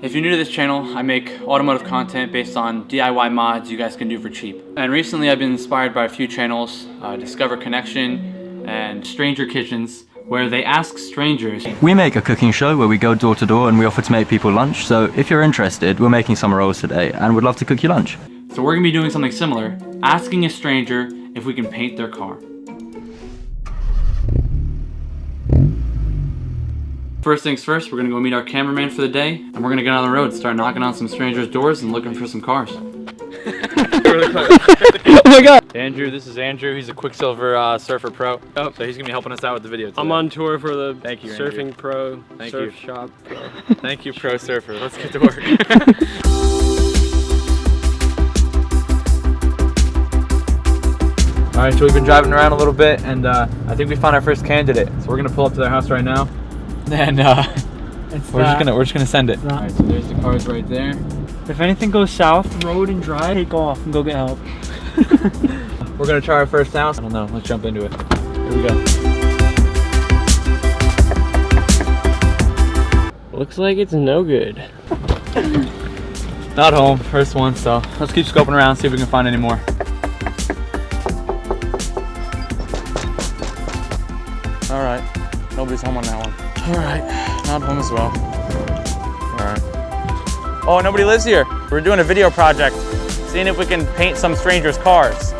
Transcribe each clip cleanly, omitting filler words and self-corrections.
If you're new to this channel, I make automotive content based on DIY mods you guys can do for cheap. And recently I've been inspired by a few channels, Discover Connection and Stranger Kitchens, where they ask strangers. We make a cooking show where we go door to door and we offer to make people lunch. So if you're interested, we're making summer rolls today and would love to cook you lunch. So we're gonna be doing something similar, asking a stranger if we can paint their car. First things first, we're gonna go meet our cameraman for the day, and we're gonna get on the road, start knocking on some strangers' doors and looking for some cars. Oh my god! Andrew, this is Andrew. He's a Quicksilver Surfer Pro. So he's gonna be helping us out with the video today. I'm on tour for the Surfing Andrew. Pro Thank Surf you. Shop Pro. Thank you, Pro Surfer. Let's get to work. Alright, so we've been driving around a little bit, and I think we found our first candidate. So we're gonna pull up to their house right now, and we're just gonna send it. Alright, so there's the cars right there. If anything goes south, road and dry, take off and go get help. We're gonna try our first house. I don't know. Let's jump into it. Here we go. Looks like it's no good. Not home. First one. So let's keep scoping around, see if we can find any more. All right. Nobody's home on that one. All right. Not home as well. All right. Oh, nobody lives here. We're doing a video project, seeing if we can paint some strangers' cars.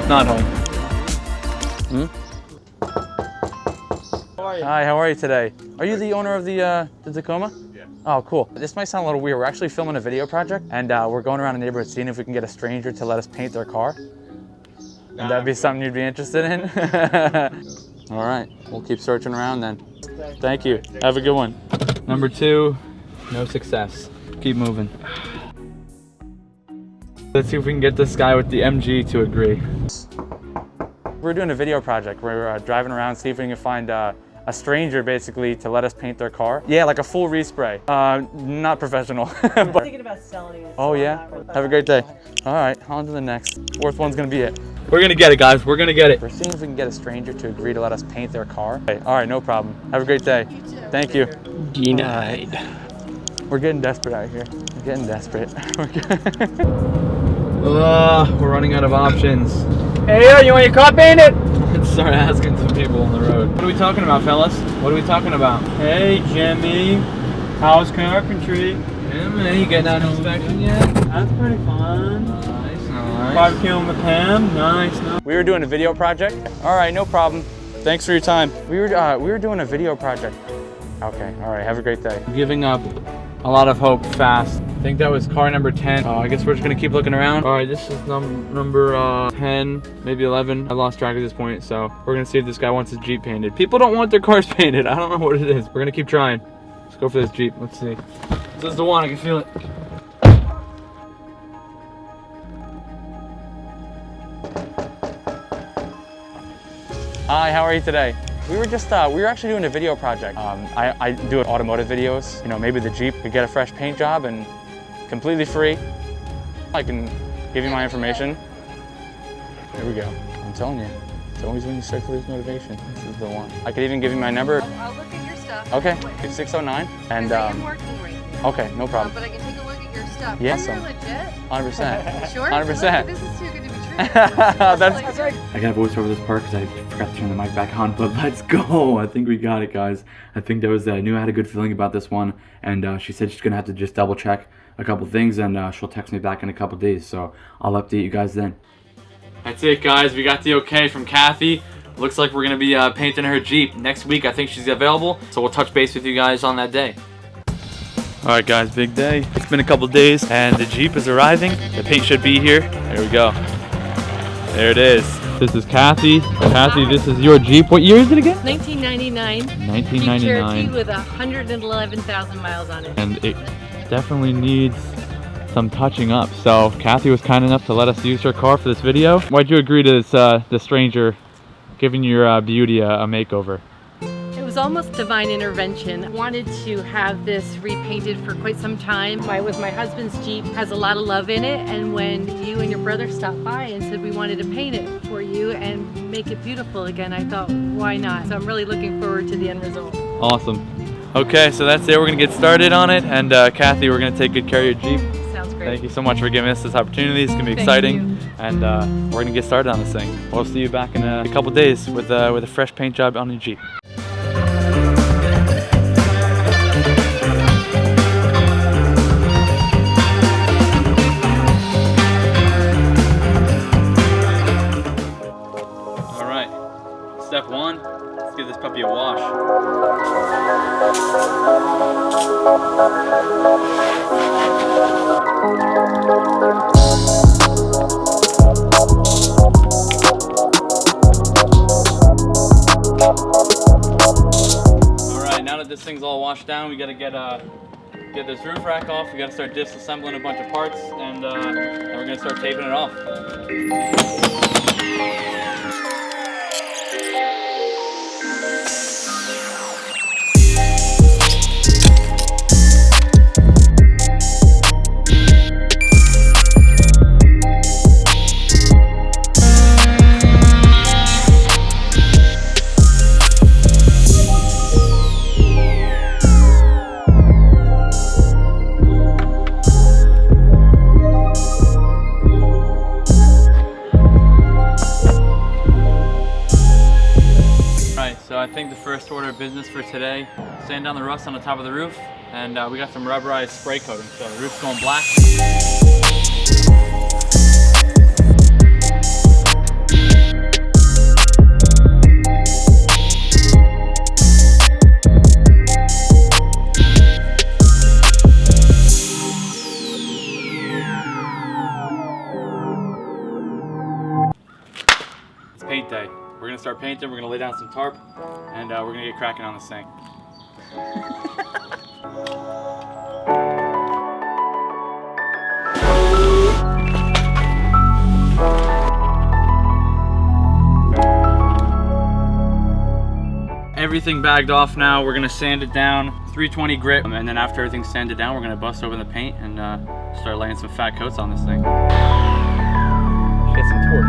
Not home. Hi, how are you today? Are you the owner of the Tacoma? Yeah. Oh, cool. This might sound a little weird. We're actually filming a video project, and we're going around the neighborhood seeing if we can get a stranger to let us paint their car. And that'd be something you'd be interested in? All right, we'll keep searching around then. Thank you. Have a good one. Number 2, no success. Keep moving. Let's see if we can get this guy with the MG to agree. We're doing a video project. We're driving around, see if we can find a stranger basically to let us paint their car. Yeah, like a full respray. Not professional. I'm thinking about selling it. Oh yeah? Have a great day. All right, on to the next. 4th one's gonna be it. We're gonna get it, guys. We're gonna get it. We're seeing if we can get a stranger to agree to let us paint their car. Okay. All right, no problem. Have a great day. You too. Thank you. Denied. We're getting desperate out here. We're getting desperate. We're running out of options. Hey, you want your car painted? Let's start asking some people on the road. What are we talking about, fellas? What are we talking about? Hey, Jimmy. How's carpentry? Yeah, man, you getting out an inspection yet? That's pretty fun. Nice. Barbecue with Pam. Nice. We were doing a video project. All right, no problem. Thanks for your time. We were doing a video project. Okay. All right. Have a great day. Giving up a lot of hope fast. I think that was car number 10. I guess we're just gonna keep looking around. All right, this is number 10, maybe 11. I lost track at this point, so we're gonna see if this guy wants his Jeep painted. People don't want their cars painted. I don't know what it is. We're gonna keep trying. Let's go for this Jeep. Let's see. This is the one. I can feel it. Hi, how are you today? We were actually doing a video project. I do automotive videos. You know, maybe the Jeep could get a fresh paint job and completely free. I can give you my information. Here we go. I'm telling you, it's always when you start to lose motivation. This is the one. I could even give you my number. I'll look at your stuff. Okay, it's 609. And I am working right now. okay, no problem. But I can take a look at your stuff. Yes, You're legit? 100%. Sure? 100%. This is too good to be true. That's right. I gotta voice over this part because I forgot to turn the mic back on, but let's go. I think we got it, guys. I think that was, I knew I had a good feeling about this one, and she said she's gonna have to just double check a couple things, and she'll text me back in a couple days, so I'll update you guys then. That's it, guys. We got the okay from Kathy. Looks like we're gonna be painting her Jeep next week. I think she's available, so we'll touch base with you guys on that day. All right, guys, big day. It's been a couple days, and the Jeep is arriving. The paint should be here. There we go. There it is. This is Kathy. Kathy, this is your Jeep. What year is it again? 1999. 1999. Jeep Cherokee with 111,000 miles on it. And it definitely needs some touching up. So Kathy was kind enough to let us use her car for this video. Why'd you agree to this, the stranger giving your beauty a makeover? It was almost divine intervention. I wanted to have this repainted for quite some time. My husband's Jeep has a lot of love in it, and when you and your brother stopped by and said we wanted to paint it for you and make it beautiful again, I thought, why not? So I'm really looking forward to the end result. Awesome. Okay, so that's it. We're gonna get started on it, and Kathy, we're gonna take good care of your Jeep. Sounds great. Thank you so much for giving us this opportunity. It's gonna be Thank exciting, you. and we're gonna get started on this thing. We'll see you back in a couple days with a fresh paint job on your Jeep. All right, step one. Let's give this puppy a wash. Alright, now that this thing's all washed down, we gotta get this roof rack off. We gotta start disassembling a bunch of parts, and then we're gonna start taping it off. So I think the first order of business for today, sand down the rust on the top of the roof, and we got some rubberized spray coating, so the roof's going black. It's paint day. We're gonna start painting, we're gonna lay down some tarp, and we're gonna get cracking on this thing. Everything bagged off now, we're gonna sand it down, 320 grit, and then after everything's sanded down, we're gonna bust open the paint and start laying some fat coats on this thing. Get some torque.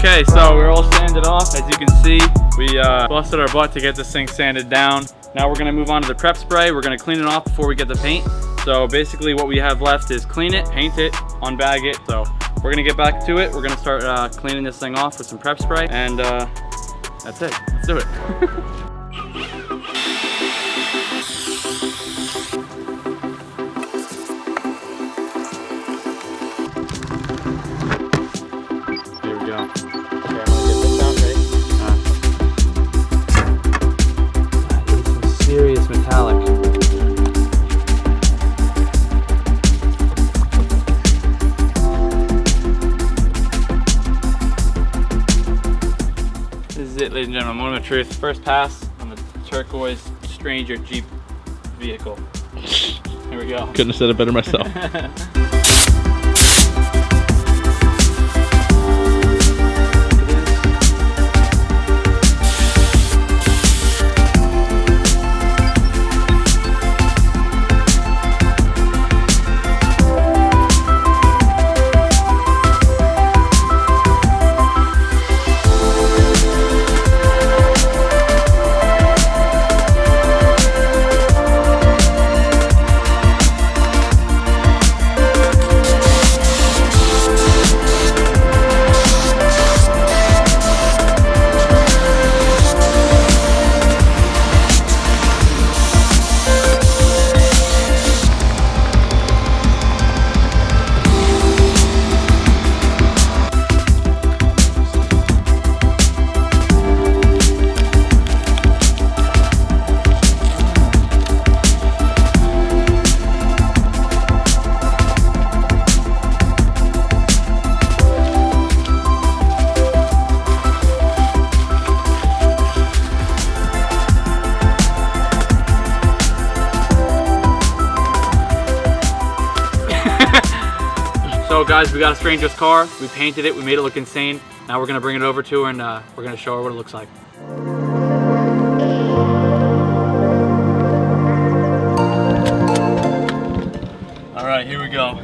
Okay, so we're all sanded off. As you can see, we busted our butt to get this thing sanded down. Now we're gonna move on to the prep spray. We're gonna clean it off before we get the paint. So basically what we have left is clean it, paint it, unbag it. So we're gonna get back to it. We're gonna start cleaning this thing off with some prep spray, and that's it. Let's do it. Here we go. Okay, I'm gonna get this out, ready? That is some serious metallic. This is it, ladies and gentlemen, moment of truth. First pass on the turquoise Stranger Jeep vehicle. Here we go. Couldn't have said it better myself. guys, we got a stranger's car. We painted it. We made it look insane. Now we're gonna bring it over to her and we're gonna show her what it looks like. All right, here we go.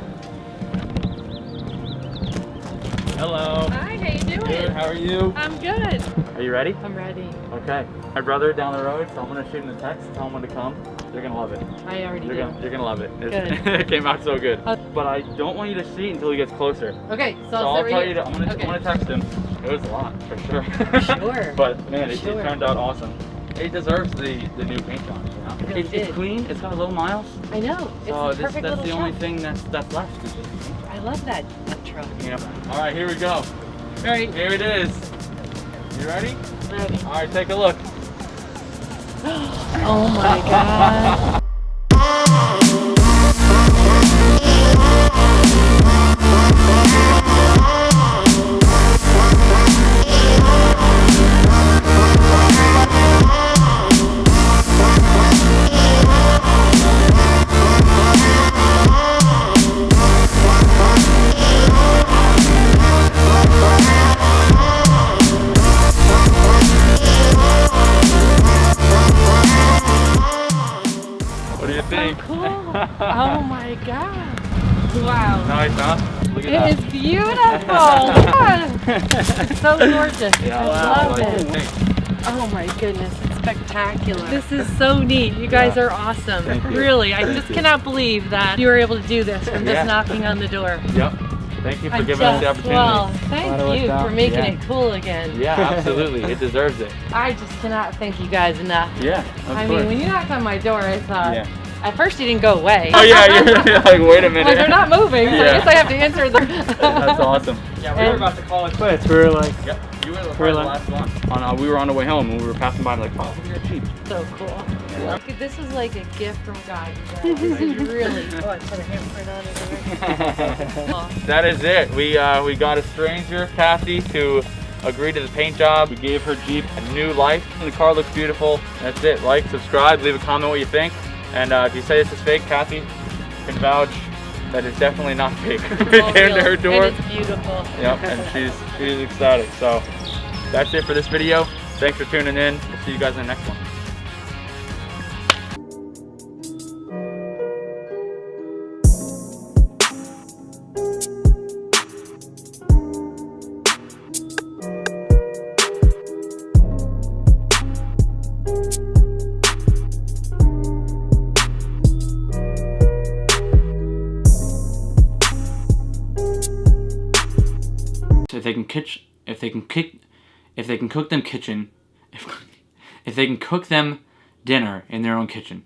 Hello. Hi, how you doing? Good, how are you? I'm good. Are you ready? I'm ready. Okay. My brother down the road, so I'm gonna shoot him a text, tell him when to come. You're gonna love it. I already do. You're gonna love it. Good. It came out so good. But I don't want you to see it until he gets closer. Okay, so I'll tell you. I'm Okay. gonna text him. It was a lot, for sure. Sure. But man, it Sure. turned out awesome. It deserves the new paint job. You know? It really It's did. clean. It's got a little miles. I know. It's So a perfect that's little the only truck. thing that's left. Is just the paint job. I love that truck. You know. All right, here we go. All right. Here it is. You ready? Ready. All right, take a look. Oh my God. What do you think? Cool. Oh my God. Wow. Nice, huh? Look at It that. is beautiful. It's so gorgeous. Yeah, I love like it. Oh my goodness, it's spectacular. This is so neat. You guys Yeah. are awesome. Thank you. Really, I Thank just you. cannot believe that you were able to do this from Yeah. just knocking on the door. Yep. Thank you for giving us the opportunity. Well, Glad it thank worked you out. for making Yeah. it cool again. Yeah, absolutely. It deserves it. I just cannot thank you guys enough. Yeah, of I course. mean, when you knocked on my door, I thought, Yeah. at first you didn't go away. Oh yeah, you're like, wait a minute. Like, they're not moving, so I Yeah. guess I have to answer them. That's awesome. Yeah, we were about to call it quits. We were like, Yep. You were We're the like- last one. We were on the way home and we were passing by and like, oh, look at your Jeep. So cool. This is like a gift from God. You guys. Like, really. Oh, I put a handprint on it. That is it. We got a stranger, Kathy, to agree to the paint job. We gave her Jeep a new life. The car looks beautiful. That's it. Like, subscribe, leave a comment what you think. And if you say this is fake, Kathy can vouch that it's definitely not fake. We All came to real. her door. And it's beautiful. Yep, and she's ecstatic. So that's it for this video. Thanks for tuning in. We'll see you guys in the next one. If they can cook them dinner in their own kitchen,